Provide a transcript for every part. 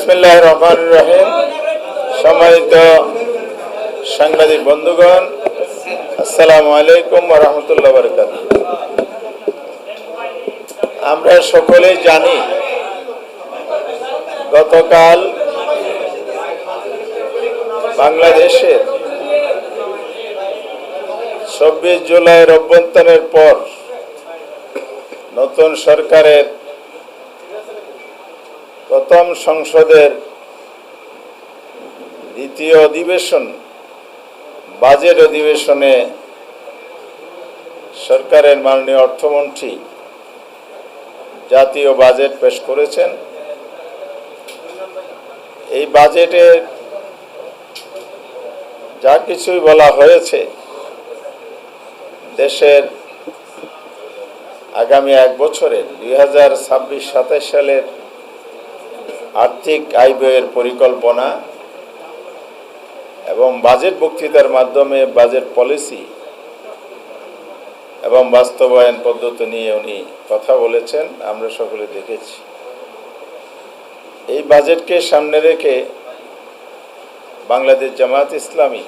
বিসমিল্লাহির রহমানির রহিম। সম্মানিত সাংবাদিক বন্ধুগণ, আসসালামু আলাইকুম ওয়া রাহমাতুল্লাহি ওয়া বারাকাতুহু। আমরা সকলেই জানি গতকাল বাংলাদেশের ২৪ জুলাইয়ের অভ্যুত্থানের পর নতুন সরকারের প্রথম সংসদের দ্বিতীয় অধিবেশন বাজেট অধিবেশনে সরকারের মাননীয় অর্থমন্ত্রী জাতীয় বাজেট পেশ করেছেন। এই বাজেটে যা কিছুই বলা হয়েছে দেশের আগামী এক বছরের 2026-27 সালের আর্থিক আয় ব্যয়ের পরিকল্পনা এবং বাজেট বক্তৃতার মাধ্যমে বাজেট পলিসি এবং বাস্তবায়ন পদ্ধতি নিয়ে উনি কথা বলেছেন, আমরা সকলে দেখেছি। এই বাজেটকে সামনে রেখে বাংলাদেশ জামায়াত ইসলামী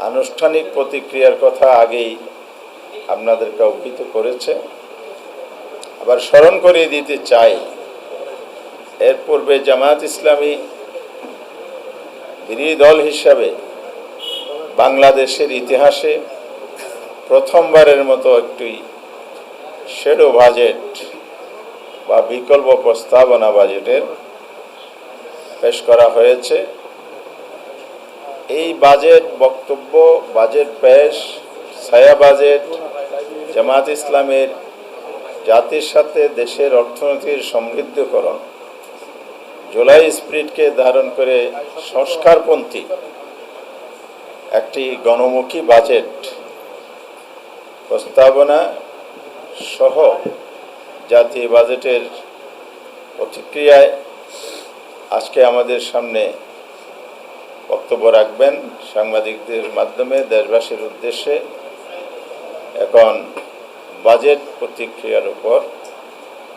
আনুষ্ঠানিক প্রতিক্রিয়ার কথা আগেই আপনাদেরকে অবহিত করেছে। আবার স্মরণ করিয়ে দিতে চাই, এর পূর্বে জামায়াত ইসলামী বিরোধী দল হিসাবে বাংলাদেশের ইতিহাসে প্রথমবারের মতো একটি শ্যাডো বাজেট বা বিকল্প প্রস্তাবনা বাজেটের পেশ করা হয়েছে। এই বাজেট বক্তব্য, বাজেট পেশ, ছায়া বাজেট জামায়াত ইসলামের জাতির সাথে দেশের অর্থনীতির সমৃদ্ধকরণ, জুলাই স্পিরিটকে ধারণ করে সংস্কারপন্থী একটি গণমুখী বাজেট প্রস্তাবনা সহ জাতীয় বাজেটের প্রতিক্রিয়ায় আজকে আমাদের সামনে বক্তব্য রাখবেন সাংবাদিকদের মাধ্যমে দেশবাসীর উদ্দেশ্যে। এখন বাজেট প্রতিক্রিয়ার উপর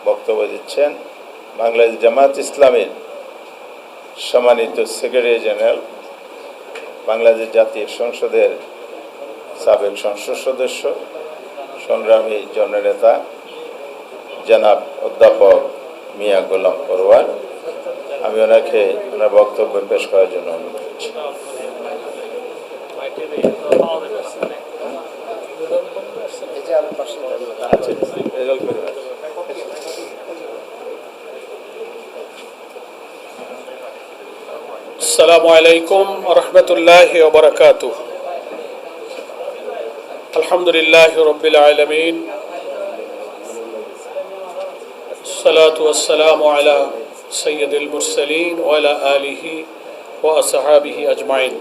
বক্তব্য দিচ্ছেন বাংলাদেশ জামায়াত ইসলামের সম্মানিত সেক্রেটারি জেনারেল, বাংলাদেশ জাতীয় সংসদের সাবেক সংসদ সদস্য, সংগ্রামী জননেতা জনাব অধ্যাপক মিয়া গোলাম পরওয়ার। আমি ওনাকে ওনার বক্তব্য পেশ করার জন্য অনুরোধ করছি। আসসালামু আলাইকুম ওয়া রাহমাতুল্লাহি ওয়া বারাকাতুহু। আলহামদুলিল্লাহি রাব্বিল আলামিন, আসসালাতু ওয়াসসালামু আলা সাইয়্যিদিল মুরসালিন ওয়া আলা আলিহি ওয়া আসহাবিহি আজমাইন।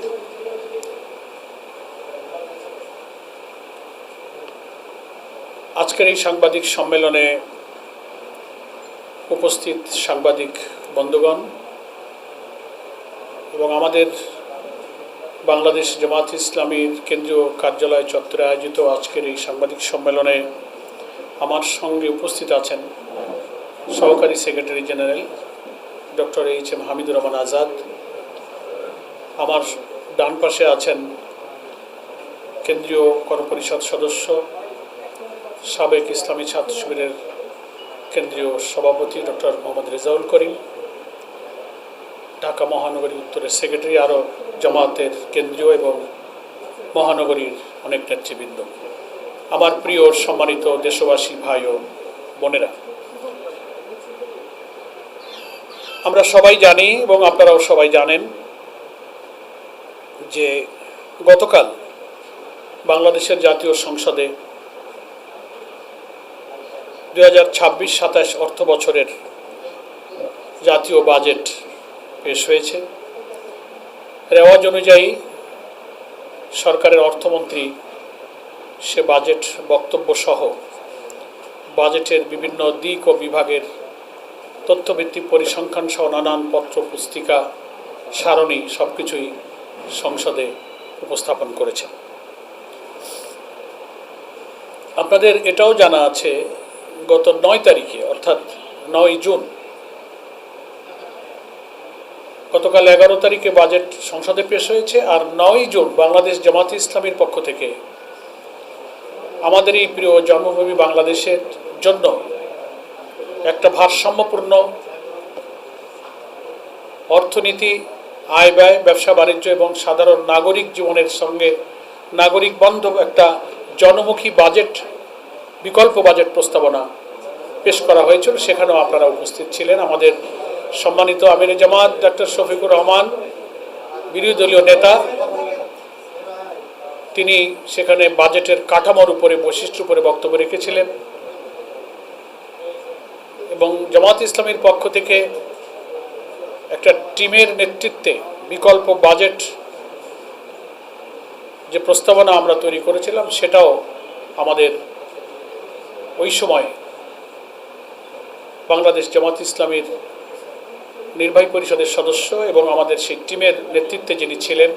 আজকের এই সাংবাদিক সম্মেলনে উপস্থিত সাংবাদিক বন্ধুগণ এবং আমাদের বাংলাদেশ জামায়াত ইসলামীর কেন্দ্রীয় কার্যালয় চত্বরে আয়োজিত আজকের এই সাংবাদিক সম্মেলনে আমার সঙ্গে উপস্থিত আছেন সহকারী secretary general doctor HM. Hamidur Rahman Azad. আমার ডান পাশে আছেন কেন্দ্রীয় গণপরিষদ সদস্য, সাবেক ইসলামী ছাত্র শিবিরের কেন্দ্রীয় সভাপতি ডক্টর মোহাম্মদ রেজাউল করিম, ঢাকা মহানগরী উত্তরের সেক্রেটারি, আরও জামায়াতের কেন্দ্রীয় এবং মহানগরীর অনেক নেতৃবৃন্দ, আমার প্রিয় সম্মানিত দেশবাসী ভাই ও বোনেরা, আমরা সবাই জানি এবং আপনারাও সবাই জানেন যে গতকাল বাংলাদেশের জাতীয় সংসদে 2026-27 অর্থ বছরের জাতীয় বাজেট পেশ হয়েছে। রেওয়াজ অনুযায়ী সরকারের অর্থমন্ত্রী সে বাজেট বক্তব্য সহ বাজেটের বিভিন্ন দিক ও বিভাগের তথ্যভিত্তিক পরিসংখ্যান সহ নানান পত্র পুস্তিকা সারণী সবকিছুই সংসদে উপস্থাপন করেছেন। আপনাদের এটাও জানা আছে গত 9 তারিখে অর্থাৎ 9 জুন গতকাল 11 তারিখে বাজেট সংসদে পেশ হয়েছে, আর 9 জুন বাংলাদেশ জামাতে ইসলামীর পক্ষ থেকে আমাদের এই প্রিয় জন্মভূমি বাংলাদেশের জন্য একটা ভারসাম্যপূর্ণ অর্থনীতি, আয় ব্যয়, ব্যবসা বাণিজ্য এবং সাধারণ নাগরিক জীবনের সঙ্গে নাগরিক বান্ধব একটা জনমুখী বাজেট, বিকল্প বাজেট প্রস্তাবনা পেশ করা হয়েছিল। সেখানেও আপনারা উপস্থিত ছিলেন। আমাদের সম্মানিত আমিরে জামাত ডক্টর শফিকুর রহমান, বিরোধী দলীয় নেতা, তিনি সেখানে বাজেটের কাঠামোর উপরে, বৈশিষ্ট্যের উপরে বক্তব্য রেখেছিলেন এবং জামাত ইসলামীর পক্ষ থেকে একটা টিমের নেতৃত্বে বিকল্প বাজেট যে প্রস্তাবনা আমরা তৈরি করেছিলাম সেটাও আমাদের ওই সময় বাংলাদেশ জামাত ইসলামীর নির্বাহী পরিষদের সদস্য এবং আমাদের সেই টিমের নেতৃত্বে যিনি ছিলেন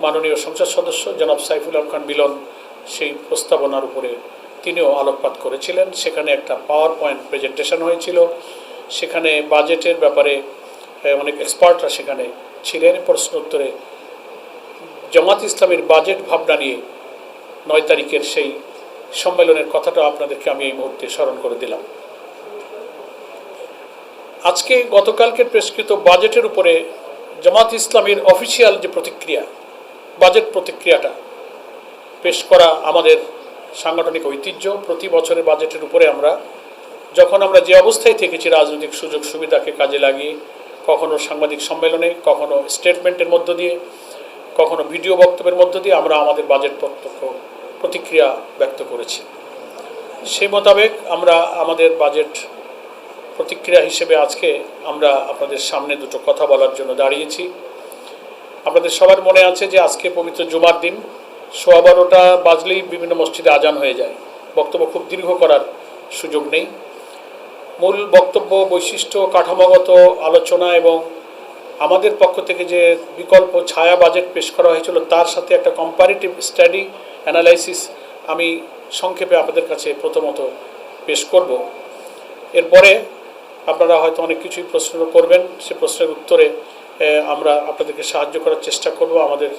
মাননীয় সংসদ সদস্য জনাব সাইফুল হক খান মিলন, সেই প্রস্তাবনার উপরে তিনিও আলোকপাত করেছিলেন। সেখানে একটা পাওয়ার পয়েন্ট প্রেজেন্টেশন হয়েছিল। সেখানে বাজেটের ব্যাপারে অনেক এক্সপার্টরা সেখানে ছিলেন। প্রশ্ন উত্তরে জামাত ইসলামের বাজেট ভাবনা নিয়ে 9 তারিখের সেই সম্মেলনের কথাটা আপনাদেরকে আমি এই মুহূর্তে স্মরণ করে দিলাম। আজকে গতকালকের পেশকৃত বাজেটের উপরে জামাত ইসলামীর অফিসিয়াল যে প্রতিক্রিয়া, বাজেট প্রতিক্রিয়াটা পেশ করা আমাদের সাংগঠনিক ঐতিহ্য। প্রতি বছরের বাজেটের উপরে যখন আমরা যে অবস্থায় থেকেছি, রাজনৈতিক সুযোগ সুবিধাকে কাজে লাগিয়ে, কখনো সাংবাদিক সম্মেলনে, কখনো স্টেটমেন্টের মধ্য দিয়ে, কখনো ভিডিও বক্তব্যের মধ্য দিয়ে আমরা আমাদের বাজেট প্রত্যক্ষ প্রতিক্রিয়া ব্যক্ত করেছি। সেই মোতাবেক আমরা আমাদের বাজেট প্রতিক্রিয়া হিসেবে আজকে আমরা আপনাদের সামনে দুটো কথা বলার জন্য দাঁড়িয়েছি। আপনাদের সবার মনে আছে যে আজকে পবিত্র জুমার দিন, 12:15 বাজলেই বিভিন্ন মসজিদে আজান হয়ে যায়। বক্তব্য খুব দীর্ঘ করার সুযোগ নেই। মূল বক্তব্য, বৈশিষ্ট্য, কাঠামোগত আলোচনা এবং আমাদের পক্ষ থেকে যে বিকল্প ছায়া বাজেট পেশ করা হয়েছিল তার সাথে একটা কম্পারেটিভ স্টাডি অ্যানালাইসিস আমি সংক্ষেপে আপনাদের কাছে প্রথমত পেশ করব। এরপরে আপনারা হয়তো অনেক কিছুই প্রশ্ন করবেন, সে প্রশ্নের উত্তরে আমরা আপনাদেরকে সাহায্য করার চেষ্টা করব। আমাদের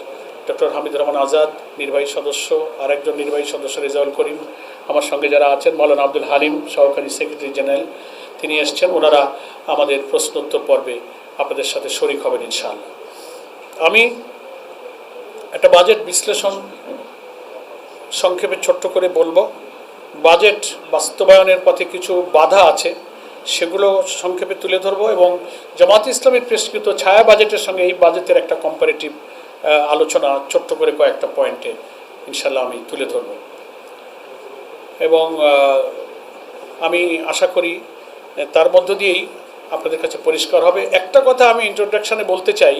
ডক্টর হামিদুর রহমান আজাদ নির্বাহী সদস্য, আরেকজন নির্বাহী সদস্য রেজাউল করিম, আমার সঙ্গে যারা আছেন মাওলানা আব্দুল হালিম সহকারী সেক্রেটারি জেনারেল, তিনি এসছেন। ওনারা আমাদের প্রশ্নোত্তর পর্বে আপনাদের সাথে শরিক হবেন ইনশাআল্লাহ। আমি একটা বাজেট বিশ্লেষণ সংক্ষেপে ছোট্ট করে বলবো। বাজেট বাস্তবায়নের পথে কিছু বাধা আছে, সেগুলো সংক্ষেপে তুলে ধরবো এবং জামাত ইসলামের পেশকৃত ছায়া বাজেটের সঙ্গে এই বাজেটের একটা কম্পারেটিভ আলোচনা ছোট্ট করে কয়েকটা পয়েন্টে ইনশাল্লাহ আমি তুলে ধরব এবং আমি আশা করি তার মধ্য দিয়েই আপনাদের কাছে পরিষ্কার হবে। একটা কথা আমি ইন্ট্রোডাকশানে বলতে চাই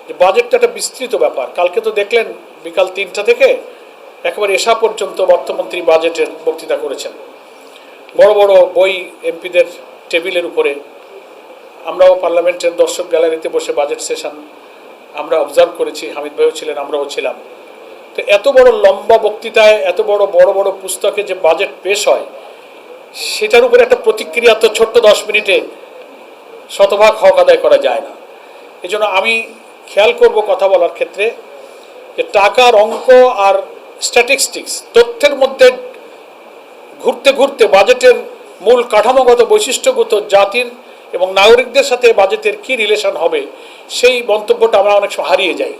যে বাজেটটা একটা বিস্তৃত ব্যাপার। কালকে তো দেখলেন বিকাল 3টা থেকে একেবারে এসা পর্যন্ত অর্থমন্ত্রী বাজেটের বক্তৃতা করেছেন। বড় বড় বই এমপিদের টেবিলের উপরে, আমরাও পার্লামেন্টের দর্শক গ্যালারিতে বসে বাজেট সেশন আমরা অবজার্ভ করেছি, হামিদ ভাইও ছিলেন, আমরাও ছিলাম। তো এত বড় লম্বা বক্তৃতায়, এত বড় বড় পুস্তকে যে বাজেট পেশ হয়, সেটার উপরে একটা প্রতিক্রিয়া তো ছোট্ট 10 মিনিটে শতভাগ হক আদায় করা যায় না। এই জন্য আমি খেয়াল করব কথা বলার ক্ষেত্রে যে টাকার অঙ্ক আর স্ট্যাটিস্টিক্স, তথ্যের মধ্যে ঘুরতে ঘুরতে বাজেটের মূল কাঠামোগত বৈশিষ্ট্যগত জাতির এবং নাগরিকদের সাথে বাজেটের কী রিলেশন হবে, সেই মন্তব্যটা আমরা অনেক সময় হারিয়ে যাই।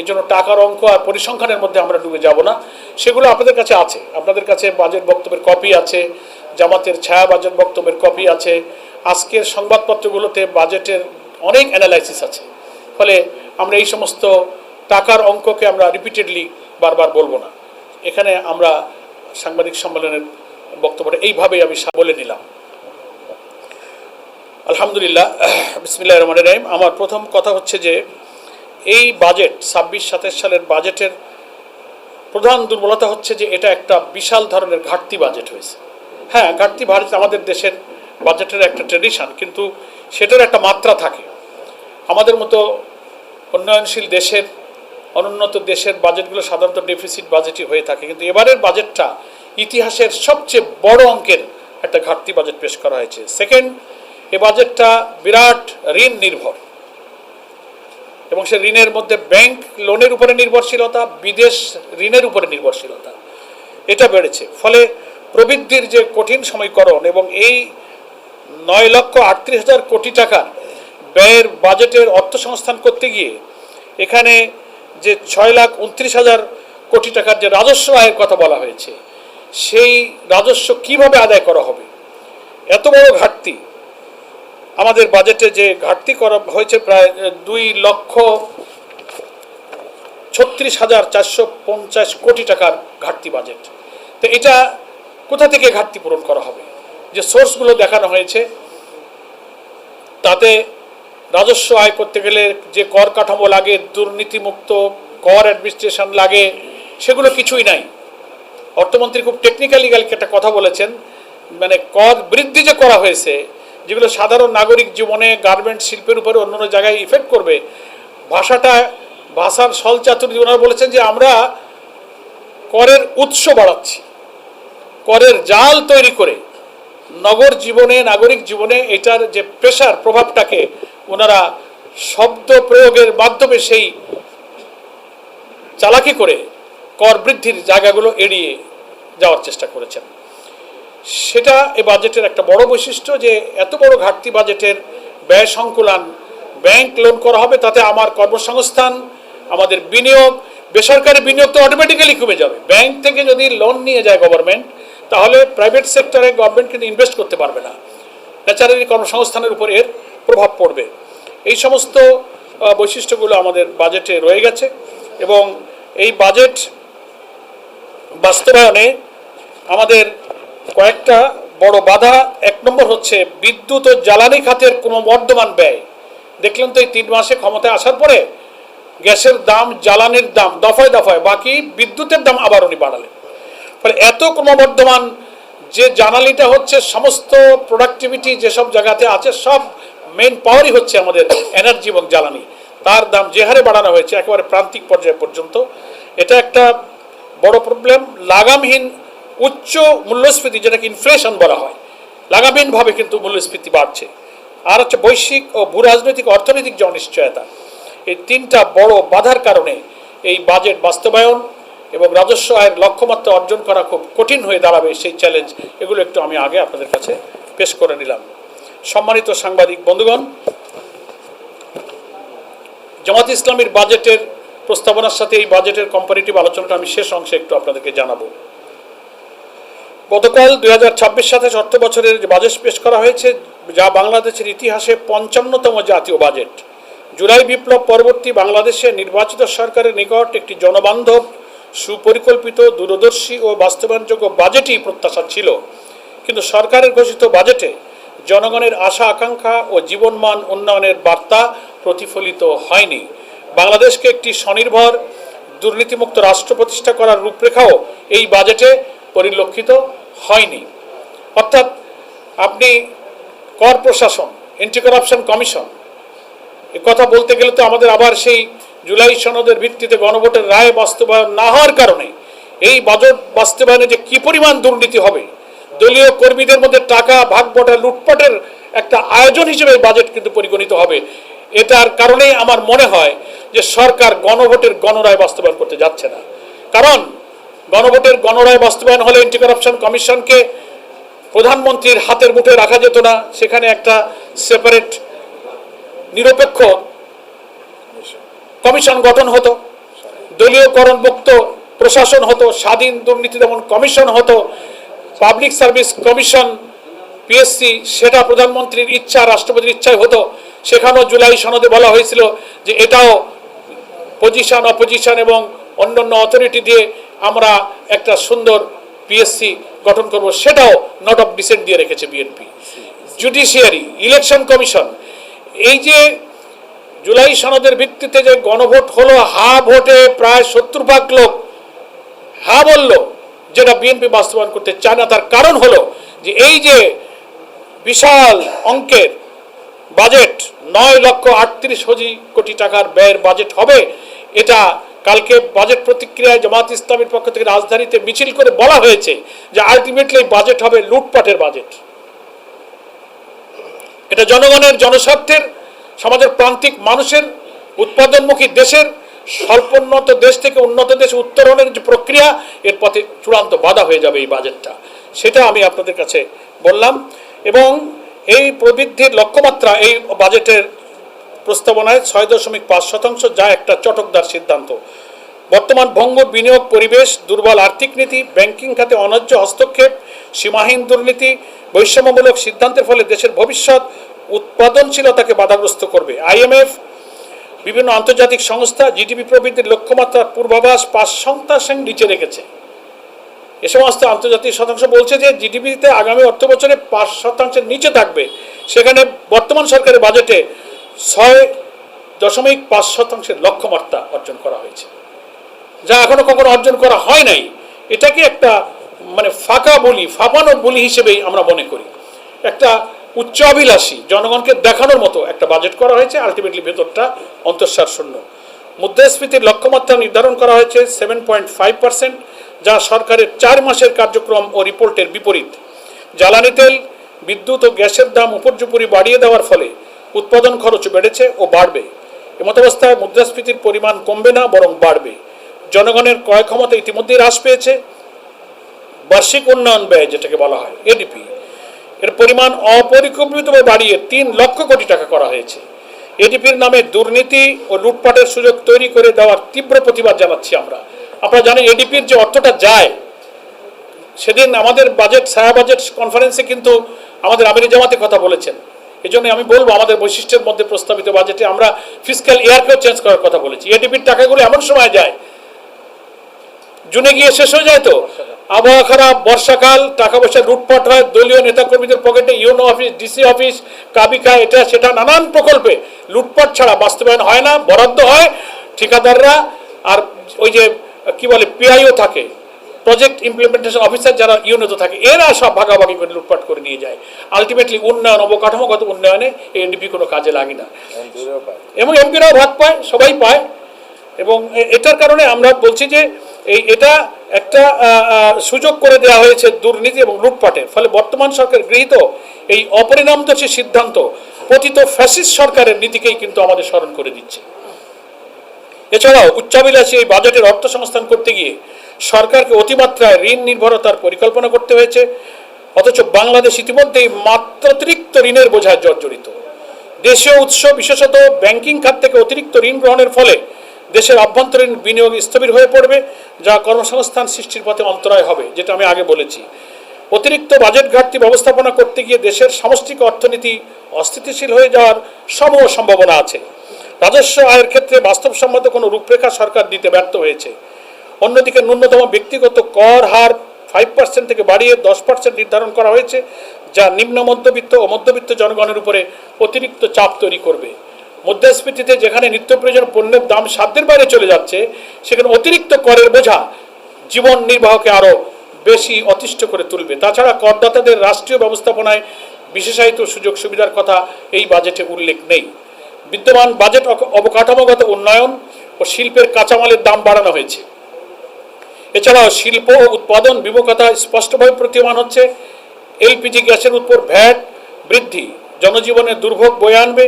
এই জন্য টাকার অঙ্ক আর পরিসংখ্যানের মধ্যে আমরা ডুবে যাব না। সেগুলো আপনাদের কাছে আছে, আপনাদের কাছে বাজেট বক্তব্যের কপি আছে, জামাতের ছায়া বাজেট বক্তব্যের কপি আছে, আজকের সংবাদপত্রগুলোতে বাজেটের অনেক অ্যানালাইসিস আছে। ফলে আমরা এই সমস্ত টাকার অঙ্ককে আমরা রিপিটেডলি বারবার বলবো না। এখানে আমরা সাংবাদিক সম্মেলনের বক্তব্যটা এইভাবেই আমি বলে নিলাম। আলহামদুলিল্লাহ, বিসমিল্লাহির রহমানির রহিম। আমার প্রথম কথা হচ্ছে যে এই বাজেট 26-27 সালের বাজেটের প্রধান দুর্বলতা হচ্ছে যে এটা একটা বিশাল ধরনের ঘাটতি বাজেট হয়েছে। হ্যাঁ, ঘাটতি বাজেট আমাদের দেশের বাজেটের একটা ট্রেডিশন, কিন্তু সেটার একটা মাত্রা থাকে। আমাদের মতো উন্নয়নশীল দেশের, অনুন্নত দেশের বাজেটগুলো সাধারণত ডেফিসিট বাজেটই হয়ে থাকে, কিন্তু এবারের বাজেটটা ইতিহাসের সবচেয়ে বড় অঙ্কের একটা ঘাটতি বাজেট পেশ করা হয়েছে। সেকেন্ড, এ বাজেটটা বিরাট ঋণ নির্ভর। এবং সে ঋণের মধ্যে ব্যাংক লোনের উপরে নির্ভরশীলতা, বিদেশ ঋণের উপরে নির্ভরশীলতা, এটা বেড়েছে। ফলে প্রবৃদ্ধির যে কঠিন সমীকরণ এবং এই 9,38,000 কোটি টাকার ব্যয়ের বাজেটের অর্থসংস্থান করতে গিয়ে এখানে যে 6,29,000 কোটি টাকার যে রাজস্ব আয়ের কথা বলা হয়েছে, সেই রাজস্ব কিভাবে আদায় করা হবে? এত বড় ঘাটতি আমাদের বাজেটে, যে ঘাটতি করা হয়েছে প্রায় 2,36,450 কোটি টাকার ঘাটতি বাজেট। তো এটা কোথা থেকে ঘাটতি পূরণ করা হবে? যে সোর্সগুলো দেখানো হয়েছে তাতে রাজস্ব আয় করতে গেলে যে কর কাঠামো লাগে, দুর্নীতিমুক্ত কর অ্যাডমিনিস্ট্রেশন লাগে, সেগুলো কিছুই নাই। অর্থমন্ত্রী খুব টেকনিক্যালি কালকে একটা কথা বলেছেন, মানে কর বৃদ্ধি যে করা হয়েছে, যেগুলো সাধারণ নাগরিক জীবনে, গার্মেন্ট শিল্পের উপরে অন্যান্য জায়গায় ইফেক্ট করবে, ভাষার ছলচাতুরি ওনারা বলেছেন যে আমরা করের উৎস বাড়াচ্ছি, করের জাল তৈরি করে নাগরিক জীবনে এটার যে প্রেশার, প্রভাবটাকে ওনারা শব্দ প্রয়োগের মাধ্যমে সেই চালাকি করে কর বৃদ্ধির জায়গাগুলো এড়িয়ে যাওয়ার চেষ্টা করেছেন। সেটা এই বাজেটের একটা বড় বৈশিষ্ট্য, যে এত বড় ঘাটতি বাজেটের ব্যয় সংকুলান, ব্যাংক লোন করা হবে, তাতে আমার কর্মসংস্থান, আমাদের বিনিয়োগ, বেসরকারি বিনিয়োগ তো অটোমেটিক্যালি কমে যাবে। ব্যাংক থেকে যদি লোন নিয়ে যায় গভর্নমেন্ট, তাহলে প্রাইভেট সেক্টরে গভর্নমেন্ট কিন্তু ইনভেস্ট করতে পারবে না, ন্যাচারালি কর্মসংস্থানের উপর এর প্রভাব পড়বে। এই সমস্ত বৈশিষ্ট্যগুলো আমাদের বাজেটে রয়ে গেছে এবং এই বাজেট বাস্তবায়নে আমাদের কয়েকটা বড় বাধা। 1 নম্বর হচ্ছে বিদ্যুৎ ও জ্বালানি খাতের ক্রমবর্ধমান ব্যয়। দেখলেন তো এই 3 মাসে ক্ষমতায় আসার পরে গ্যাসের দাম, জ্বালানির দাম দফায় দফায়, বাকি বিদ্যুতের দাম আবার উনি বাড়ালেন। ফলে এত ক্রমবর্ধমান যে জ্বালানিটা হচ্ছে, সমস্ত প্রোডাক্টিভিটি যেসব জায়গাতে আছে, সব মেন পাওয়ারই হচ্ছে আমাদের এনার্জি এবং জ্বালানি, তার দাম যে হারে বাড়ানো হয়েছে একেবারে প্রান্তিক পর্যায় পর্যন্ত, এটা একটা বড় প্রবলেম। লাগামহীন উচ্চ মূল্যস্ফীতি, যেটাকে ইনফ্লেশন বলা হয়, লাগামহীনভাবে কিন্তু মূল্যস্ফীতি বাড়ছে। আর হচ্ছে বৈশ্বিক ও ভূরাজনৈতিক অর্থনৈতিক যে অনিশ্চয়তা, এই 3টা বড় বাধার কারণে এই বাজেট বাস্তবায়ন এবং রাজস্ব আয়ের লক্ষ্যমাত্রা অর্জন করা খুব কঠিন হয়ে দাঁড়াবে। সেই চ্যালেঞ্জ, এগুলো একটু আমি আগে আপনাদের কাছে পেশ করে নিলাম। সম্মানিত সাংবাদিক বন্ধুগণ, জামাত ইসলামীর বাজেটের প্রস্তাবনার সাথে এই বাজেটের কম্পারেটিভ আলোচনাটা আমি শেষ অংশে একটু আপনাদেরকে জানাবো। গতকাল 2026-27 অর্থ বছরের যে বাজেট পেশ করা হয়েছে, যা বাংলাদেশের ইতিহাসে 55তম জাতীয় বাজেট। জুলাই বিপ্লব পরবর্তী বাংলাদেশে নির্বাচিত সরকারের নিকট একটি জনবান্ধব, সুপরিকল্পিত, দূরদর্শী ও বাস্তবায়নযোগ্য বাজেটই প্রত্যাশা ছিল। কিন্তু সরকারের ঘোষিত বাজেটে জনগণের আশা আকাঙ্ক্ষা ও জীবনমান উন্নয়নের বার্তা প্রতিফলিত হয়নি। বাংলাদেশকে একটি স্বনির্ভর, দুর্নীতিমুক্ত রাষ্ট্র প্রতিষ্ঠা করার রূপরেখাও এই বাজেটে পরিলক্ষিত হয়নি। অর্থাৎ আপনি কর প্রশাসন, অ্যান্টি কারাপশন কমিশন, এ কথা বলতে গেলে তো আমাদের আবার সেই জুলাই সনদের ভিত্তিতে গণভোটের রায় বাস্তবায়ন না হওয়ার কারণে এই বাজেট বাস্তবায়নে যে কি পরিমাণ দুর্নীতি হবে, দলীয় কর্মীদের মধ্যে টাকা ভাগবটা, লুটপাটের একটা আয়োজন হিসেবে বাজেট কিন্তু পরিগণিত হবে। এটার কারণেই আমার মনে হয় যে সরকার গণভোটের গণরায় বাস্তবায়ন করতে যাচ্ছে না। কারণ গণভোটের গণরায় বাস্তবায়ন হলে অ্যান্টি কারাপশন কমিশনকে প্রধানমন্ত্রীর হাতের মুঠে রাখা যেত না, সেখানে একটা সেপারেট নিরপেক্ষ কমিশন গঠন হতো, দলীয়করণ মুক্ত প্রশাসন হতো, স্বাধীন দুর্নীতি দমন কমিশন হতো, পাবলিক সার্ভিস কমিশন পিএসসি, সেটা প্রধানমন্ত্রীর ইচ্ছা, রাষ্ট্রপতির ইচ্ছায় হতো। সেখানেও জুলাই সনদে বলা হয়েছিল যে এটাও পজিশন, অপোজিশন এবং অন্যান্য অথরিটি দিয়ে আমরা একটা সুন্দর পিএসসি গঠন করব, সেটাও নোট অফ ডিসেন্ট দিয়ে রেখেছে বিএনপি। জুডিশিয়ারি, ইলেকশন কমিশন, এই যে জুলাই সনদের ভিত্তিতে যে গণভোট হলো, হা ভোটে প্রায় 70% লোক হা বলল, যেটা বিএনপি বাস্তবায়ন করতে চায় না। তার কারণ হলো যে এই যে বিশাল অঙ্কের বাজেট, 9,38,000 কোটি টাকার ব্যয়ের বাজেট হবে, এটা কালকে বাজেট প্রতিক্রিয়ায় জামাত ইসলামীর পক্ষ থেকে রাজধানীতে মিছিল করে বলা হয়েছে যে আলটিমেটলি বাজেট হবে লুটপাটের বাজেট। এটা জনগণের, জনস্বার্থের, সমাজের প্রান্তিক মানুষের উৎপাদনমুখী দেশের স্বল্পোন্নত দেশ থেকে উন্নত দেশে উত্তরণের যে প্রক্রিয়া, এর পথে চূড়ান্ত বাধা হয়ে যাবে এই বাজেটটা। সেটা আমি আপনাদের কাছে বললাম। এবং এই প্রবৃদ্ধির লক্ষ্যমাত্রা এই বাজেটের প্রস্তাবনায় 6.5%, যা একটা চটকদার সিদ্ধান্ত। বর্তমান ভঙ্গুর বিনিয়োগ পরিবেশ, দুর্বল আর্থিক নীতি, ব্যাংকিং খাতে অন্যায্য হস্তক্ষেপ, সীমাহীন দুর্নীতি, বৈষম্যমূলক সিদ্ধান্তের ফলে দেশের ভবিষ্যৎ উৎপাদনশীলতাকে বাধাগ্রস্ত করবে। IMF, বিভিন্ন আন্তর্জাতিক সংস্থা জিডিপি প্রবৃদ্ধির লক্ষ্যমাত্রার পূর্বাভাস 5% নিচে রেখেছে। এ সমস্ত আন্তর্জাতিক শতাংশ বলছে যে জিডিপিতে আগামী অর্থ বছরে 5% নিচে থাকবে। সেখানে বর্তমান সরকারের বাজেটে 6.5% লক্ষ্যমাত্রা অর্জন করা হয়েছে, যা এখনো কখনো অর্জন করা হয় নাই। এটাকে একটা ফাঁকা বলি, ফাঁপানো বলি হিসেবেই আমরা মনে করি। একটা উচ্চাভিলাষী, জনগণকে দেখানোর মতো একটা বাজেট করা হয়েছে, আলটিমেটলি ভেতরটা অন্তঃসার শূন্য। মুদ্রাস্ফীতির লক্ষ্যমাত্রা নির্ধারণ করা হয়েছে 7.5%, যা সরকারের 4 মাসের কার্যক্রম ও রিপোর্টের বিপরীত। জ্বালানি তেল, বিদ্যুৎ ও গ্যাসের দাম উপর্যুপরি বাড়িয়ে দেওয়ার ফলে উৎপাদন খরচ বেড়েছে ও বাড়বে। এমতাবস্থায় মুদ্রাস্ফীতির পরিমাণ কমবে না, বরং বাড়বে। জনগণের ক্রয় ক্ষমতা ইতিমধ্যেই হ্রাস পেয়েছে। বার্ষিক উন্নয়ন ব্যয়, যেটাকে বলা হয় এডিপি, এর পরিমাণ অপরিকল্পিতভাবে বাড়িয়ে 3 লক্ষ কোটি টাকা করা হয়েছে। এডিপির নামে দুর্নীতি ও লুটপাটের সুযোগ তৈরি করে দেওয়ার তীব্র প্রতিবাদ জানাচ্ছি আমরা। আপনারা জানেন এডিপির যে অর্থটা যায়, সেদিন আমাদের ছায়া বাজেট কনফারেন্সে কিন্তু আমাদের আমির জামাতে কথা বলেছেন। এই জন্য আমি বলবো, আমাদের বৈশিষ্ট্যের মধ্যে প্রস্তাবিত বাজেটে আমরা ফিসক্যাল ইয়ারকেও চেঞ্জ করার কথা বলেছি। এডিপির টাকাগুলো এমন সময় যায়, জুনে গিয়ে শেষ হয়ে যায়, তো আবহাওয়া খারাপ, বর্ষাকাল, টাকা পয়সা লুটপাট হয়, দলীয় নেতাকর্মীদের পকেটে ইউনো অফিস, ডিসি অফিস, কাবিকা, এটা সেটা নানান প্রকল্পে লুটপাট ছাড়া বাস্তবায়ন হয় না। বরাদ্দ হয় ঠিকাদাররা, আর ওই যে কি বলে পিআইও থাকে, প্রজেক্ট ইমপ্লিমেন্টেশন অফিসার, যারা ইউনিয়নে থাকে, এরা সব ভাগাভাগি করে লুটপাট করে নিয়ে যায়। আলটিমেটলি উন্নয়ন, অবকাঠামোগত উন্নয়নে এনডিপি কোনো কাজে লাগে না, এবং এমপিরাও ভাগ পায়, সবাই পায়। এবং এটার কারণে আমরা বলছি যে এটা একটা সুযোগ করে দেওয়া হয়েছে দুর্নীতি এবং লুটপাটের। ফলে বর্তমান সরকার গৃহীত এই অপরিণামদর্শী সিদ্ধান্ত পতিত ফ্যাসিস্ট সরকারের নীতিকেই কিন্তু আমাদের স্মরণ করে দিচ্ছে। এছাড়াও উচ্চাভিলাষী এই বাজেটের অর্থ সংস্থান করতে গিয়ে সরকারকে অতিমাত্রায় ঋণ নির্ভরতার পরিকল্পনা করতে হয়েছে। অথচ বাংলাদেশ ইতিমধ্যেই মাত্রাতিরিক্ত ঋণের বোঝায় জর্জরিত। দেশীয় উৎস, বিশেষত ব্যাংকিং খাত থেকে অতিরিক্ত ঋণ গ্রহণের ফলে দেশের অভ্যন্তরীণ বিনিয়োগ স্থবির হয়ে পড়বে, যা কর্মসংস্থান সৃষ্টির পথে অন্তরায় হবে, যেটা আমি আগে বলেছি। অতিরিক্ত বাজেট ঘাটতি ব্যবস্থাপনা করতে গিয়ে দেশের সামষ্টিক অর্থনীতি অস্থিতিশীল হয়ে যাওয়ার সমূহ সম্ভাবনা আছে। রাজস্ব আয়ের ক্ষেত্রে বাস্তবসম্মত কোনো রূপরেখা সরকার দিতে ব্যর্থ হয়েছে। অন্যদিকে ন্যূনতম ব্যক্তিগত কর হার 5% থেকে বাড়িয়ে 10% নির্ধারণ করা হয়েছে, যা নিম্ন মধ্যবিত্ত ও মধ্যবিত্ত জনগণের উপরে অতিরিক্ত চাপ তৈরি করবে। মুদ্রাস্ফীতিতে যেখানে নিত্য প্রয়োজন পণ্যের দাম সাধ্যের বাইরে চলে যাচ্ছে, সেখানে অতিরিক্ত করের বোঝা জীবন নির্বাহকে আরও বেশি অতিষ্ঠ করে তুলবে। তাছাড়া করদাতাদের রাষ্ট্রীয় ব্যবস্থাপনায় বিশেষায়িত সুযোগ সুবিধার কথা এই বাজেটে উল্লেখ নেই। বিদ্যমান বাজেট অবকাঠামোগত উন্নয়ন ও শিল্পের কাঁচামালের দাম বাড়ানো হয়েছে। এছাড়াও শিল্প ও উৎপাদন বিমুখতা স্পষ্টভাবে প্রতীয়মান হচ্ছে। এলপিজি গ্যাসের উপর ভ্যাট বৃদ্ধি জনজীবনে দুর্ভোগ বয়ে আনবে।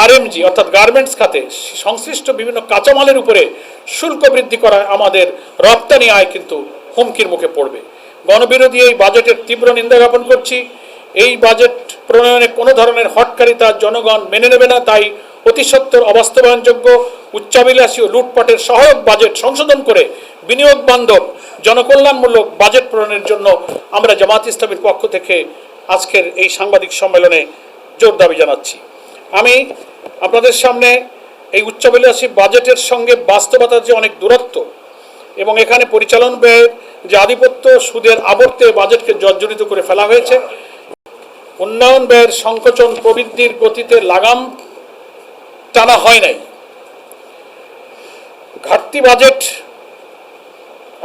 আরএমজি অর্থাৎ গার্মেন্টস খাতে সংশ্লিষ্ট বিভিন্ন কাঁচামালের উপরে শুল্ক বৃদ্ধি করায় আমাদের রপ্তানি আয় কিন্তু হুমকির মুখে পড়বে। গণবিরোধী এই বাজেটের তীব্র নিন্দা জ্ঞাপন করছি। এই বাজেট প্রণয়নে কোনো ধরনের হটকারিতা জনগণ মেনে নেবে না। তাই অতি সত্বর অবাস্তবায়নযোগ্য, উচ্চাভিলাষী ও লুটপাটের সহায়ক বাজেট সংশোধন করে বিনিয়োগ বান্ধব, জনকল্যাণমূলক বাজেট প্রণয়নের জন্য আমরা জামাত ইসলামীর পক্ষ থেকে আজকের এই সাংবাদিক সম্মেলনে জোর দাবি জানাচ্ছি। আমি আপনাদের সামনে এই উচ্চাভিলাষী বাজেটের সঙ্গে বাস্তবতার যে অনেক দূরত্ব এবং এখানে পরিচালন ব্যয়ের যে আধিপত্য, সুদের আবর্তে বাজেটকে জর্জরিত করে ফেলা হয়েছে, উন্নয়ন ব্যয়ের সংকোচন প্রবৃদ্ধির গতিতে লাগাম টানা হয় নাই। ঘাটতি বাজেট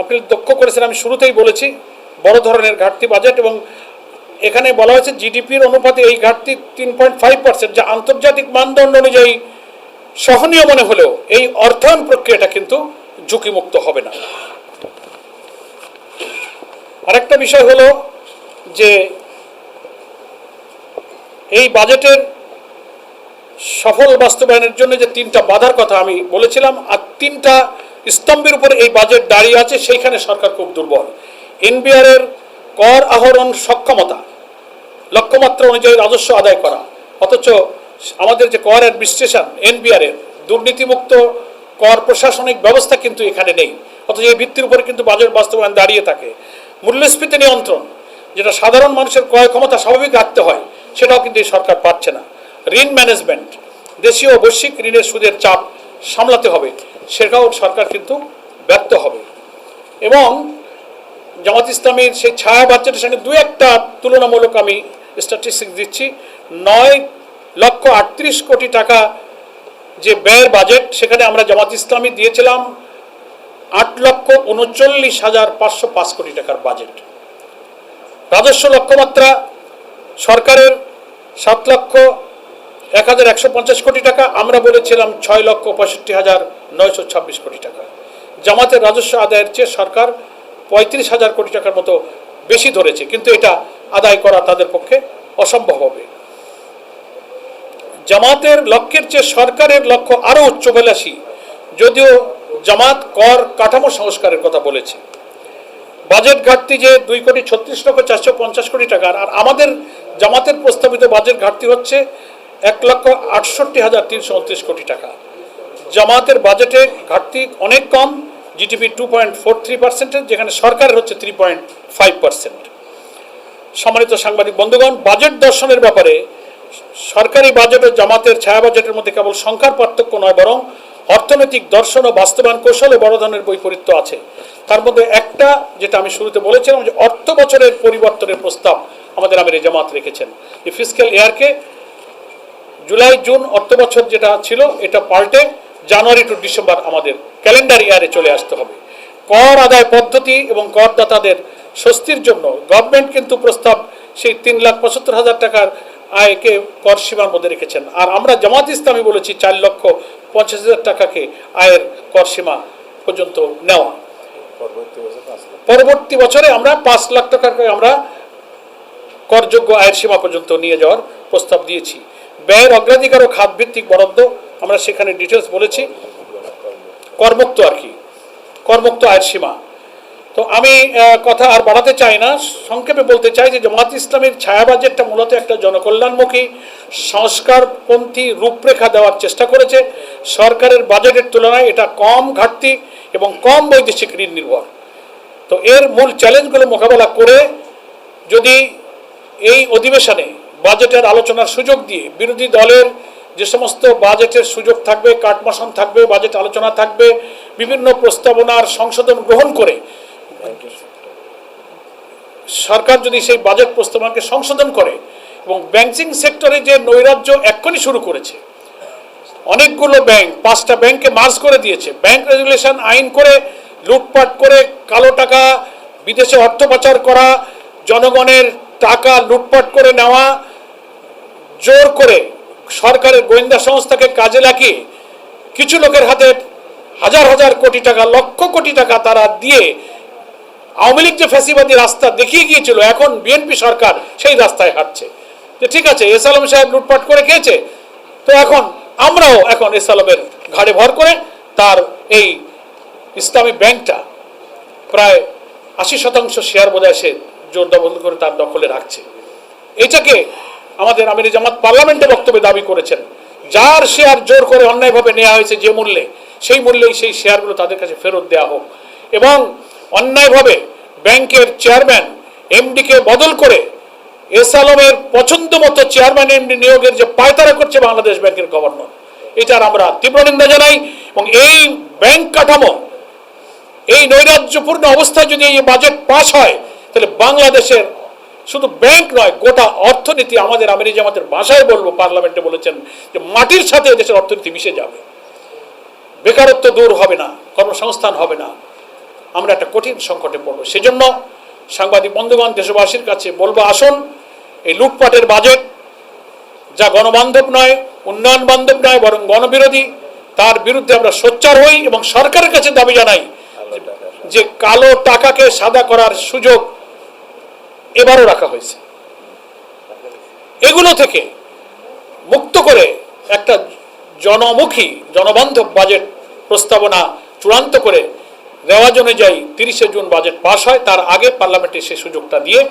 আপনি লক্ষ্য করেছেন, আমি শুরুতেই বলেছি বড় ধরনের ঘাটতি বাজেট, এবং এখানে বলা হয়েছে জিডিপির অনুপাতে এই ঘাটতি 3.5%, যা আন্তর্জাতিক মানদণ্ড অনুযায়ী সহনীয় মনে হলেও এই অর্থায়ন প্রক্রিয়াটা কিন্তু ঝুঁকিমুক্ত হবে না। আরেকটা বিষয় হলো যে এই বাজেটের সফল বাস্তবায়নের জন্য যে 3টা বাধার কথা আমি বলেছিলাম, আর 3টা স্তম্ভের উপরে এই বাজেট দাঁড়িয়ে আছে, সেইখানে সরকার খুব দুর্বল। এনবিআর এর কর আহরণ সক্ষমতা, লক্ষ্যমাত্রা অনুযায়ী রাজস্ব আদায় করা, অথচ আমাদের যে কর অ্যাডমিনিস্ট্রেশন এনবিআর এর দুর্নীতিমুক্ত কর প্রশাসনিক ব্যবস্থা কিন্তু এখানে নেই, অথচ এই ভিত্তির উপরে কিন্তু বাজেট বাস্তবায়ন দাঁড়িয়ে থাকে। মূল্যস্ফীতি নিয়ন্ত্রণ, যেটা সাধারণ মানুষের ক্রয় ক্ষমতা স্বাভাবিক রাখতে হয়, সেটাও কিন্তু এই সরকার পারছে না। ঋণ ম্যানেজমেন্ট, দেশীয় ও বৈশ্বিক ঋণের সুদের চাপ সামলাতে হবে, সেটাও সরকার কিন্তু ব্যর্থ হবে। এবং জামাত ইসলামীর সেই ছায়া বাজেটের সঙ্গে দু একটা তুলনামূলক আমি স্ট্যাটিস্টিক্স দিচ্ছি। 9,38,00,000 টাকা যে ব্যয়ের বাজেট, সেখানে আমরা জামাত ইসলামী দিয়েছিলাম 8,39,505 টাকার বাজেট। রাজস্ব লক্ষ্যমাত্রা সরকারের 7,01,150 টাকা, আমরা বলেছিলাম 6,65,926 টাকা। জামাতের রাজস্ব আদায়ের চেয়ে সরকার 35,000 টাকার মতো বেশি ধরেছে, কিন্তু এটা আদায় করা তাদের পক্ষে অসম্ভব হবে। জামাতের লক্ষ্যের চেয়ে সরকারের লক্ষ্য আরও উচ্চাভিলাষী, যদিও জামাত কর কাঠামো সংস্কারের কথা বলেছে। বাজেট ঘাটতি যে 2,36,450 টাকার, আর আমাদের জামাতের প্রস্তাবিত বাজেট ঘাটতি হচ্ছে 1,68,329 টাকা। জামাতের বাজেটে ঘাটতি অনেক কম, জিডিপি 2.43%, যেখানে সরকারের হচ্ছে 3.5%। সম্মানিত সাংবাদিক বন্ধুগণ, বাজেট দর্শনের ব্যাপারে সরকারি বাজেট ও জামাতের ছায়া বাজেটের মধ্যে কেবল সংখ্যার পার্থক্য নয়, বরং অর্থনৈতিক দর্শন ও বাস্তবায়ন কৌশলে বড় ধরনের বৈপরীত্য আছে। তার মধ্যে একটা, যেটা আমি শুরুতে বলেছিলাম, যে অর্থ বছরের পরিবর্তনের প্রস্তাব আমাদের আমিরে জামাত রেখেছেন। এই ফিসক্যাল ইয়ারকে জুলাই জুন অর্থ বছর যেটা ছিল, এটা পাল্টে জানুয়ারি টু ডিসেম্বর আমাদের ক্যালেন্ডার ইয়ারে চলে আসতে হবে। কর আদায় পদ্ধতি এবং করদাতাদের স্বস্তির জন্য গভর্নমেন্ট কিন্তু প্রস্তাব সেই 3,75,000 টাকার আয়কে কর সীমার মধ্যে রেখেছেন, আর আমরা জামাত ইসলামী বলেছি 4,50,000 টাকাকে আয়ের কর সীমা পর্যন্ত নেওয়া। পরবর্তী বছরে আমরা 5 লাখ টাকাকে আমরা করযোগ্য আয়ের সীমা পর্যন্ত নিয়ে যাওয়ার প্রস্তাব দিয়েছি। ব্যয়ের অগ্রাধিকার ও খাতভিত্তিক বরাদ্দ আমরা সেখানে ডিটেলস বলেছি। করমুক্ত আর কি, করমুক্ত আয়ের সীমা। তো আমি কথা আর বাড়াতে চাই না, সংক্ষেপে বলতে চাই যে জামাত ইসলামের ছায়া বাজেটটা মূলত একটা জনকল্যাণমুখী সংস্কারপন্থী রূপরেখা দেওয়ার চেষ্টা করেছে। সরকারের বাজেটের তুলনায় এটা কম ঘাটতি এবং কম বৈদেশিক ঋণ নির্ভর। তো এর মূল চ্যালেঞ্জগুলো মোকাবেলা করে যদি এই অধিবেশনে বাজেটের আলোচনার সুযোগ দিয়ে বিরোধী দলের যে সমস্ত বাজেটের সুযোগ থাকবে, কাটমাশন থাকবে, বাজেট আলোচনা থাকবে, বিভিন্ন প্রস্তাবনার সংশোধন গ্রহণ করে সরকার যদি সেই বাজেট প্রস্তাবনাকে সংশোধন করে, এবং ব্যাংকিং সেক্টরে যে নৈরাজ্য এক্ষুনি শুরু করেছে, অনেকগুলো ব্যাংক 5টা ব্যাংকে মার্জ করে দিয়েছে, ব্যাংক রেগুলেশন আইন করে লুটপাট করে কালো টাকা বিদেশে অর্থ পাচার করা, জনগণের টাকা লুটপাট করে নেওয়া, জোর করে সরকারের গোয়েন্দা সংস্থাকে কাজে লাগিয়ে কিছু লোকের হাতে হাজার হাজার কোটি টাকা, লক্ষ কোটি টাকা তারা দিয়ে আওয়ামী লীগ যে ফ্যাসিবাদী রাস্তা দেখিয়ে গিয়েছিল, এখন বিএনপি সরকার সেই রাস্তায় হাঁটছে। যে ঠিক আছে, এস আলম সাহেব লুটপাট করে খেয়েছে, তো এখন আমরাও এখন এস আলমের ঘাড়ে ভর করে তার এই ইসলামী ব্যাংকটা প্রায় 80% শেয়ার বোধহয় সে জোর দখল করে তার দখলে রাখছে। এইটাকে আমাদের আমিরে জামাত পার্লামেন্টে বক্তব্যে দাবি করেছেন, যার শেয়ার জোর করে অন্যায়ভাবে নেওয়া হয়েছে যে মূল্যে, সেই মূল্যেই সেই শেয়ারগুলো তাদের কাছে ফেরত দেওয়া হোক, এবং অন্যায়ভাবে ব্যাংকের চেয়ারম্যান এমডিকে বদল করে এস আলমের পছন্দ মতো চেয়ারম্যান এমডি নিয়োগের যে পায়তারা করছে বাংলাদেশ ব্যাংকের গভর্নর, এটার আমরা তীব্র নিন্দা জানাই। এবং এই ব্যাংক কাঠামো এই নৈরাজ্যপূর্ণ অবস্থায় যদি এই বাজেট পাস হয়, তাহলে বাংলাদেশের শুধু ব্যাংক নয়, গোটা অর্থনীতি, আমাদের আমিরে জামাতের ভাষায় বলবো, পার্লামেন্টে বলেছেন যে মাটির সাথে দেশের অর্থনীতি মিশে যাবে, বেকারত্ব দূর হবে না, কর্মসংস্থান হবে না, আমরা একটা কঠিন সংকটে পড়বো। সেজন্য সাংবাদিক বন্ধুগণ, দেশবাসীর কাছে বলবো, আসুন এই লুটপাটের বাজেট, যা গণবান্ধব নয়, উন্নয়ন বান্ধব নয়, বরং গণবিরোধী, তার বিরুদ্ধে আমরা সোচ্চার হই এবং সরকারের কাছে দাবি জানাই যে কালো টাকাকে সাদা করার সুযোগ এবারও রাখা হয়েছে। এগুলো থেকে মুক্ত করে একটা জনমুখী জনবান্ধব বাজেট প্রস্তাবনা চূড়ান্ত করে রেওয়াজ অনুযায়ী 30শে জুন বাজেট পাস হয়, তার আগে পার্লামেন্টে সে সুযোগটা দিয়ে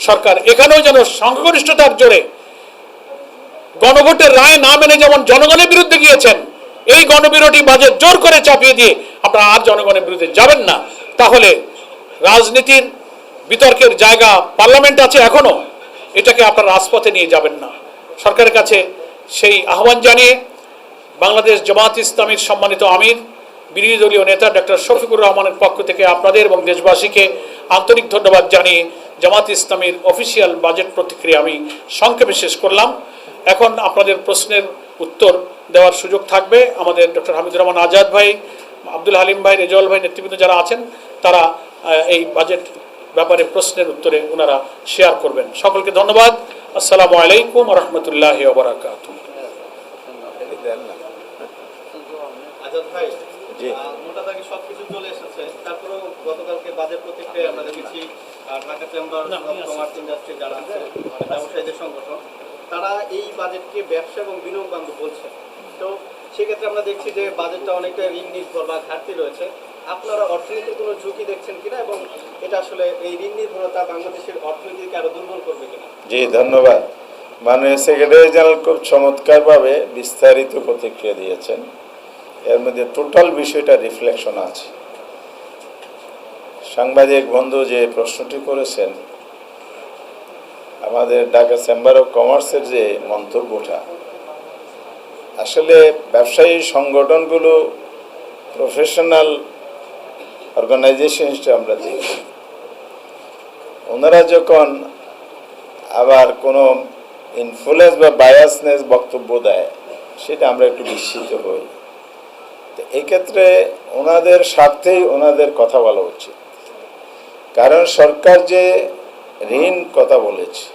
সরকার এখানেও যেন সংখ্যাগরিষ্ঠতার জোরে গণভোটের রায় না মেনে যেমন জনগণের বিরুদ্ধে গিয়েছেন, এই গণবিরোধী বাজেট জোর করে চাপিয়ে দিয়ে আপনারা আর জনগণের বিরুদ্ধে যাবেন না। তাহলে রাজনীতির বিতর্কের জায়গা পার্লামেন্ট আছে এখনো, এটাকে আপনারা রাজপথে নিয়ে যাবেন না। সরকারের কাছে সেই আহ্বান জানিয়ে বাংলাদেশ জামাত ইসলামীর সম্মানিত আমির বিরোধী দলীয় নেতা ডক্টর শফিকুর রহমানের পক্ষ থেকে আপনাদের এবং দেশবাসীকে আন্তরিক ধন্যবাদ জানিয়ে জামাত ইসলামীর অফিসিয়াল বাজেট প্রতিক্রিয়া আমি সংক্ষেপে শেষ করলাম। এখন আপনাদের প্রশ্নের উত্তর দেওয়ার সুযোগ থাকবে। আমাদের ডক্টর হামিদুর রহমান আজাদ ভাই, আব্দুল হালিম ভাই, রেজাউল ভাই নেতৃবৃন্দ যারা আছেন তারা এই বাজেট ব্যাপারে প্রশ্নের উত্তরে ওনারা শেয়ার করবেন। সকলকে ধন্যবাদ। আসসালামু আলাইকুম ওয়া রাহমাতুল্লাহি ওয়া বারাকাতুহু। আজাদ ভাই, মোটা দাগে সবকিছু চলে এসেছে, তারপরেও গতকালকে বাজেট প্রতিক্রিয়া আমরা দেখেছি Dhaka chamber of commerce industry যারা আছে, মানে ব্যবসায়ীদের সংগঠন, তারা এই বাজেটকে ব্যবসা এবং বিনিয়োগ বান্ধব বলছে। তো সেক্ষেত্রে আমরা দেখছি যে বাজেটটা অনেকটা ঋণ নির্ভর বা ঘাটতি রয়েছে। আপনারা অর্থনীতির কোনো ঝুঁকি দেখছেন কিনা, এবং এটা আসলে এই ঋণ নির্ভরতা বাংলাদেশের অর্থনীতিকে আরো দুর্বল করবে কিনা? জি, ধন্যবাদ। মাননীয় সেক্রেটারি জেনারেল খুব চমৎকারভাবে বিস্তারিত প্রতিক্রিয়া দিয়েছেন। এর মধ্যে টোটাল বিষয়টা রিফ্লেকশন আছে। সাংবাদিক বন্ধু যে প্রশ্নটি করেছেন, আমাদের ঢাকা চেম্বার অফ কমার্সের যে মন্তব্যটা, আসলে ব্যবসায়ী সংগঠনগুলো প্রফেশনাল অর্গানাইজেশন হিসেবে আমরা দেখি, ওনারা যখন আবার কোনো ইনফ্লুয়েন্স বা বায়াসনেস বক্তব্য দেয়, সেটা আমরা একটু বিস্মিত হই। তো এক্ষেত্রে ওনাদের স্বার্থেই ওনাদের কথা বলা উচিত। কারণ সরকার যে ঋণ কথা বলেছে,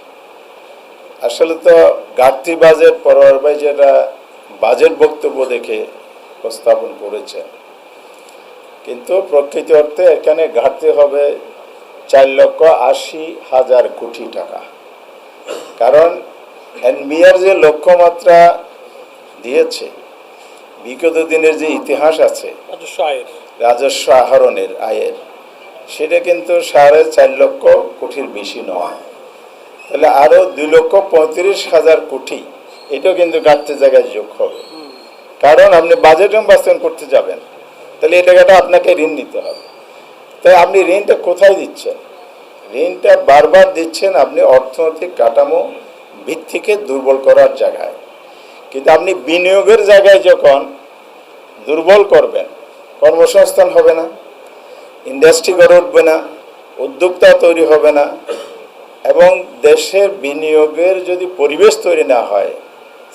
আসলে তো ঘাটতি বাজেট পরোয়ার ভাই যেটা বাজেট বক্তব্য দেখে উপস্থাপন করেছেন, কিন্তু প্রকৃত অর্থে এখানে ঘাটতি হবে 4,80,000 কোটি টাকা। কারণ এনবিআর যে লক্ষ্যমাত্রা দিয়েছে, বিগত দিনের যে ইতিহাস আছে রাজস্ব আহরণের আয়ের, সেটা কিন্তু 4.5 লক্ষ কোটির বেশি নয়। তাহলে আরও 2,35,000 কোটি এটাও কিন্তু ঘাটতি জায়গায় যোগ হবে। কারণ আপনি বাজেট বাস্তবায়ন করতে যাবেন, তাহলে এই টাকাটা আপনাকে ঋণ নিতে হবে। তাই আপনি ঋণটা কোথায় দিচ্ছেন? ঋণটা বারবার দিচ্ছেন আপনি অর্থনৈতিক কাঠামো ভিত্তিকে দুর্বল করার জায়গায়। কিন্তু আপনি বিনিয়োগের জায়গায় যখন দুর্বল করবেন, কর্মসংস্থান হবে না, ইন্ডাস্ট্রি গড়ে উঠবে না, উদ্যোক্তা তৈরি হবে না, এবং দেশের বিনিয়োগের যদি পরিবেশ তৈরি না হয়,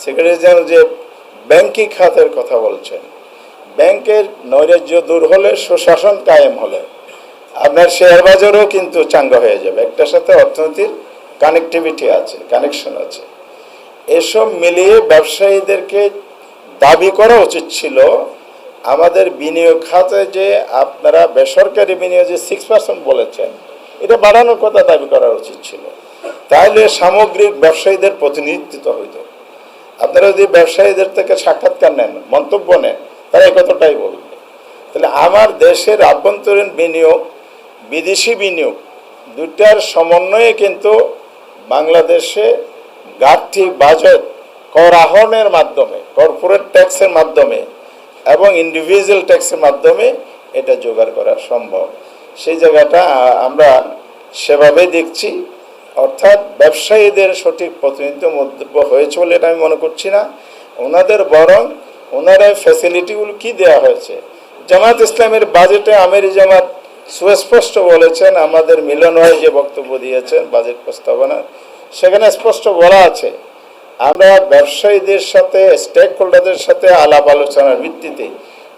সেক্রেটারি জেনারেল যে ব্যাংকিং খাতের কথা বলছেন, ব্যাংকের নৈরাজ্য দূর হলে, সুশাসন কায়েম হলে আপনার শেয়ার বাজারও কিন্তু চাঙ্গা হয়ে যাবে। একটার সাথে অর্থনীতির কানেক্টিভিটি আছে, কানেকশন আছে। এসব মিলিয়ে ব্যবসায়ীদেরকে দাবি করা উচিত ছিল আমাদের বিনিয়োগ খাতে যে আপনারা বেসরকারি বিনিয়োগ যে 6% বলেছেন, এটা বাড়ানোর কথা দাবি করা উচিত ছিল। তাহলে সামগ্রিক ব্যবসায়ীদের প্রতিনিধিত্ব হইত। আপনারা যদি ব্যবসায়ীদের থেকে সাক্ষাৎকার নেন, মন্তব্য নেন, তারা এই কথাটাই বলবে। তাহলে আমার দেশের আভ্যন্তরীণ বিনিয়োগ, বিদেশি বিনিয়োগ দুটার সমন্বয়ে কিন্তু বাংলাদেশে ঘাটতি বাজেট কর আহরণের মাধ্যমে, কর্পোরেট ট্যাক্সের মাধ্যমে এবং ইন্ডিভিজুয়াল ট্যাক্সের মাধ্যমে এটা জোগাড় করা সম্ভব। সেই জায়গাটা আমরা সেভাবে দেখছি। অর্থাৎ ব্যবসায়ীদের সঠিক প্রতিনিধিত্ব মন্তব্য হয়েছে বলে এটা আমি মনে করছি না। ওনাদের বরং ওনারা ফ্যাসিলিটিগুলো কি দেওয়া হয়েছে। জামাত ইসলামের বাজেটে আমির জামাত সুস্পষ্ট বলেছেন, আমাদের মিলন হয়ে যে বক্তব্য দিয়েছেন বাজেট প্রস্তাবনা, সেখানে স্পষ্ট বলা আছে আমরা ব্যবসায়ীদের সাথে, স্টেক হোল্ডারদের সাথে আলাপ আলোচনার ভিত্তিতে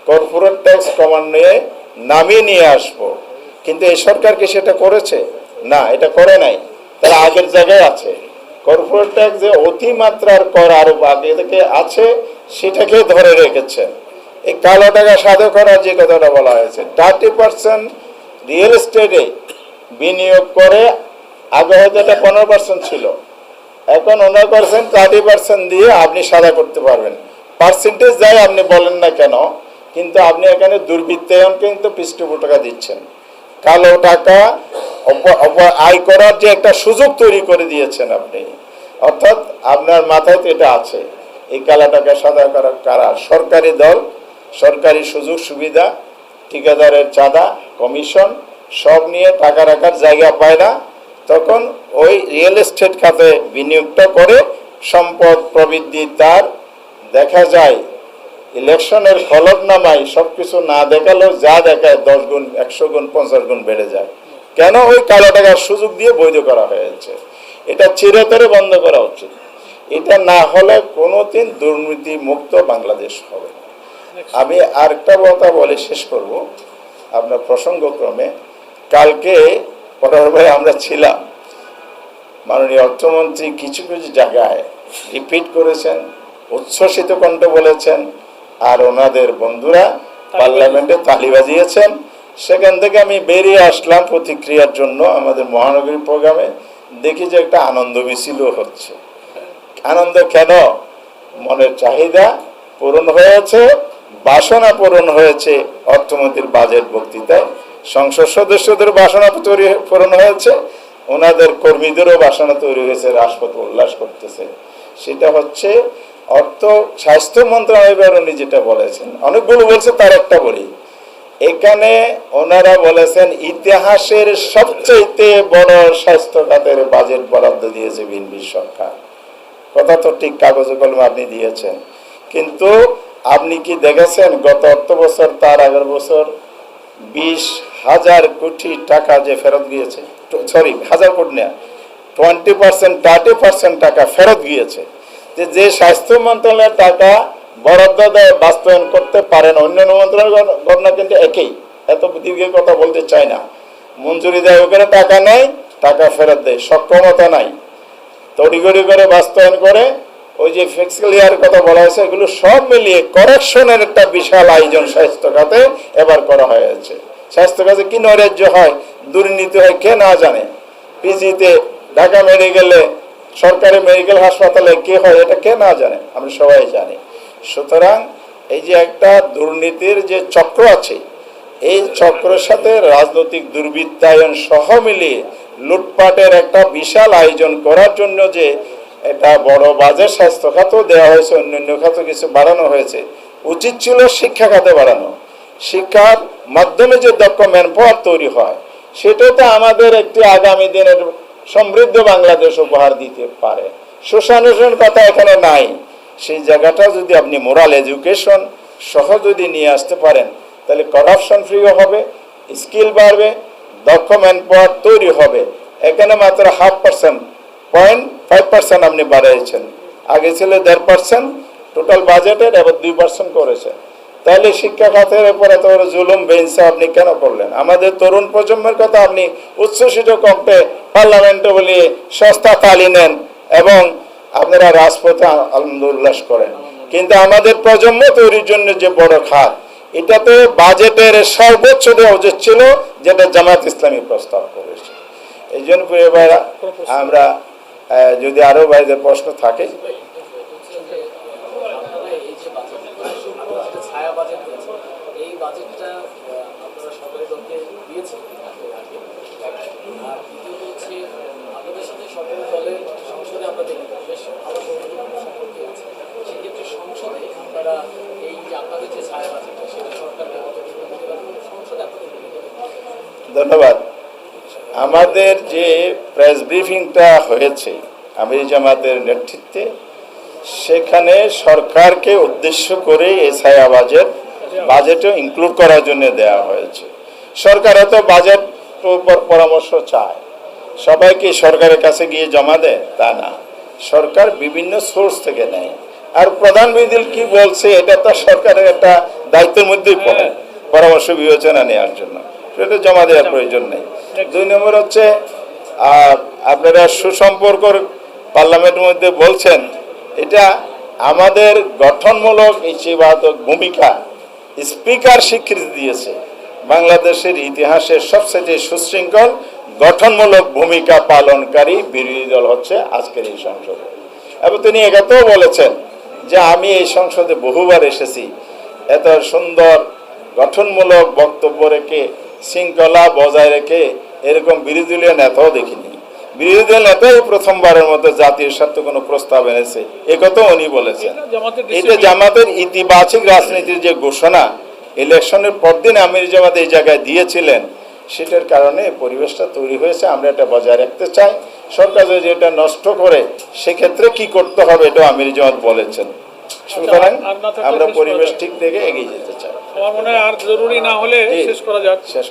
কর্পোরেট ট্যাক্স ক্রমান্বয়ে নামিয়ে নিয়ে আসব। কিন্তু এই সরকার কি সেটা করেছে? না, এটা করে নাই। তারা আগের জায়গায় আছে। কর্পোরেট ট্যাক্স যে অতিমাত্রার কর আরো আগে থেকে আছে, সেটাকে ধরে রেখেছেন। এই কালো টাকা সাধু করার যে কথাটা বলা হয়েছে, 30% রিয়েল এস্টেটে বিনিয়োগ করে, আগে হয়তো এটা 15% ছিল, এখন 19% 30% দিয়ে আপনি সাদা করতে পারবেন। পার্সেন্টেজ যায় আপনি বলেন না কেন, কিন্তু আপনি এখানে দুর্বৃত্তায়নকে কিন্তু পৃষ্ঠপোষকতা দিচ্ছেন। কালো টাকা আয় করার যে একটা সুযোগ তৈরি করে দিয়েছেন আপনি, অর্থাৎ আপনার মাথায় তো এটা আছে, এই কালো টাকা সাদা করা কারা? সরকারি দল, সরকারি সুযোগ সুবিধা, ঠিকাদারের চাঁদা, কমিশন সব নিয়ে টাকা রাখার জায়গা পায় না, তখন ওই রিয়েল এস্টেট খাতে বিনিয়োগটা করে সম্পদ প্রবৃদ্ধি তার দেখা যায় ইলেকশনের হলফনামায় সব কিছু না দেখালেও যা দেখায় 10 গুণ 100 গুণ 50 গুণ বেড়ে যায়। কেন? ওই কালো টাকার সুযোগ দিয়ে বৈধ করা হয়েছে। এটা চিরতরে বন্ধ করা উচিত। এটা না হলে কোনোদিন দুর্নীতি মুক্ত বাংলাদেশ হবে। আমি আরেকটা কথা বলে শেষ করব আপনার প্রসঙ্গক্রমে। কালকে পটরভাই আমরা ছিলাম, মাননীয় অর্থমন্ত্রী কিছু কিছু জায়গায় রিপিট করেছেন, উচ্ছ্বসিত কণ্ঠে বলেছেন, আর ওনাদের বন্ধুরা পার্লামেন্টে তালি বাজিয়েছেন। সেখান থেকে আমি বেরিয়ে আসলাম প্রতিক্রিয়ার জন্য আমাদের মহানগরী প্রোগ্রামে, দেখি যে একটা আনন্দ মিছিলও হচ্ছে। আনন্দ কেন? মনের চাহিদা পূরণ হয়েছে, বাসনা পূরণ হয়েছে অর্থমন্ত্রীর বাজেট বক্তৃতায়, সংসদ সদস্যদের বাসনা পূরণ হয়েছে, ওনাদের কর্মীদেরও বাসনা তৈরি হয়েছে, রাষ্ট্রপতি উল্লাস করতেছে। সেটা হচ্ছে অর্থ স্বাস্থ্য মন্ত্রণালয় যেটা বলেছেন, অনেকগুলো বলছে, তার একটা বলি। এখানে ওনারা বলেছেন ইতিহাসের সবচেয়ে বড় স্বাস্থ্য খাতের বাজেট বরাদ্দ দিয়েছে বিএনপি সরকার। কথা তো ঠিক, কাগজে কলমে আপনি দিয়েছেন, কিন্তু আপনি কি দেখেছেন গত অর্থ বছর তার আগের বছর 20,000 কোটি টাকা যে ফেরত গিয়েছে, সরি 1000 কোটি না, 20% 30% টাকা ফেরত গিয়েছে। যে স্বাস্থ্য মন্ত্রণালয়ের টাকা বরাদ্দ দেয় বাস্তবায়ন করতে পারে না, অন্যান্য মন্ত্রণালয়ের ঘটনা কিন্তু একই, এত দীর্ঘ কথা বলতে চাই না। মঞ্জুরি দেয় ওখানে টাকা নেয়, টাকা ফেরত দেয়, সক্ষমতা নাই, তড়িঘড়ি করে বাস্তবায়ন করে। ওই যে ফিক্সিক্যাল ইয়ার কথা বলা হয়েছে, এগুলো সব মিলিয়ে কারেকশনের একটা বিশাল আয়োজন স্বাস্থ্য খাতে এবার করা হয়েছে। স্বাস্থ্য খাতে কি নৈরাজ্য হয়, দুর্নীতি হয়, কে না জানে? পিজিতে, ঢাকা মেডিকেলে, সরকারি মেডিকেল হাসপাতালে কে হয়, এটা কে না জানে? আমরা সবাই জানি। সুতরাং এই যে একটা দুর্নীতির যে চক্র আছে, এই চক্রের সাথে রাজনৈতিক দুর্বৃত্তায়ন সহ মিলিয়ে লুটপাটের একটা বিশাল আয়োজন করার জন্য যে এটা বড় বাজেট স্বাস্থ্য খাতেও দেওয়া হয়েছে, অন্যান্য খাতে কিছু বাড়ানো হয়েছে। উচিত ছিল শিক্ষা খাতে বাড়ানো। শিক্ষার মাধ্যমে যে দক্ষ ম্যানপাওয়ার তৈরি হয়, সেটাতে আমাদের একটি আগামী দিনের সমৃদ্ধ বাংলাদেশ উপহার দিতে পারে। শোষণের কথা এখানে নাই। সেই জায়গাটা যদি আপনি মোরাল এডুকেশন সহ যদি নিয়ে আসতে পারেন, তাহলে করাপশন ফ্রিও হবে, স্কিল বাড়বে, দক্ষ ম্যানপাওয়ার তৈরি হবে। এখানে মাত্র 0.5%, 0.5% আপনি বাড়িয়েছেন, আগে ছিল 1.5% টোটাল বাজেটের, এবার 2% করেছে। তাহলে শিক্ষা খাতের উপর এত বড় জুলুম বেঞ্চে আপনি কেন করলেন? আমাদের তরুণ প্রজন্মের কথা আপনি উচ্ছ্বসিত কণ্ঠে পার্লামেন্টে বলিয়ে সস্তা তালি নেন এবং আপনারা রাজপথে আনন্দ উল্লাস করেন, কিন্তু আমাদের প্রজন্ম তৈরির জন্য যে বড় খাত, এটাতে বাজেটের সর্বোচ্চ দেওয়া উচিত ছিল, যেটা জামাত ইসলামী প্রস্তাব করেছে। এই জন্য প্রিয় ভাইরা, আমরা যদি আরো ভাইদের প্রশ্ন থাকে। ধন্যবাদ। আমাদের যে প্রেস ব্রিফিংটা হয়েছে আমির জামাতের নেতৃত্বে, সেখানে সরকারকে উদ্দেশ্য করে এই ছায়া বাজেটও ইনক্লুড করার জন্য দেওয়া হয়েছে। সরকার তো বাজেট উপর পরামর্শ চায়, সবাইকে সরকারের কাছে গিয়ে জমা দেয় তা না, সরকার বিভিন্ন সোর্স থেকে নেয়। আর প্রধানমন্ত্রী কি বলছে, এটা তো সরকারের একটা দায়িত্বের মধ্যেই পড়ে পরামর্শ বিবেচনা নেওয়ার জন্য, সেটা জমা দেওয়ার প্রয়োজন নেই। 2 নম্বর হচ্ছে, আপনারা সুসম্পর্কর পার্লামেন্টের মধ্যে বলছেন, এটা আমাদের গঠনমূলক ইতিবাচক ভূমিকা স্পিকার স্বীকৃতি দিয়েছে। বাংলাদেশের ইতিহাসের সবচেয়ে সুশৃঙ্খল গঠনমূলক ভূমিকা পালনকারী বিরোধী দল হচ্ছে আজকের এই সংসদে। এবং তিনি একথাও বলেছেন যে আমি এই সংসদে বহুবার এসেছি, এত সুন্দর গঠনমূলক বক্তব্য রেখে শৃঙ্খলা বজায় রেখে এরকম বিরোধী দলীয় নেতাও দেখিনি। বিরোধী দল নেতাই প্রথমবারের মতো জাতীয় স্বার্থে কোনো প্রস্তাব এনেছে, এ কথা উনি বলেছেন। এটা জামাতের ইতিবাচক রাজনীতির যে ঘোষণা ইলেকশনের পরদিন আমির জামাত এই জায়গায় দিয়েছিলেন, সেটার কারণে পরিবেশটা তৈরি হয়েছে। আমরা এটা বজায় রাখতে চাই। সরকার যদি এটা নষ্ট করে সেক্ষেত্রে কি করতে হবে এটাও আমির জামাত বলেছেন। সুতরাং আমরা পরিবেশ ঠিক থেকে এগিয়ে যেতে চাই। আমার মনে হয় আর জরুরি না হলে শেষ করা যাক। শেষ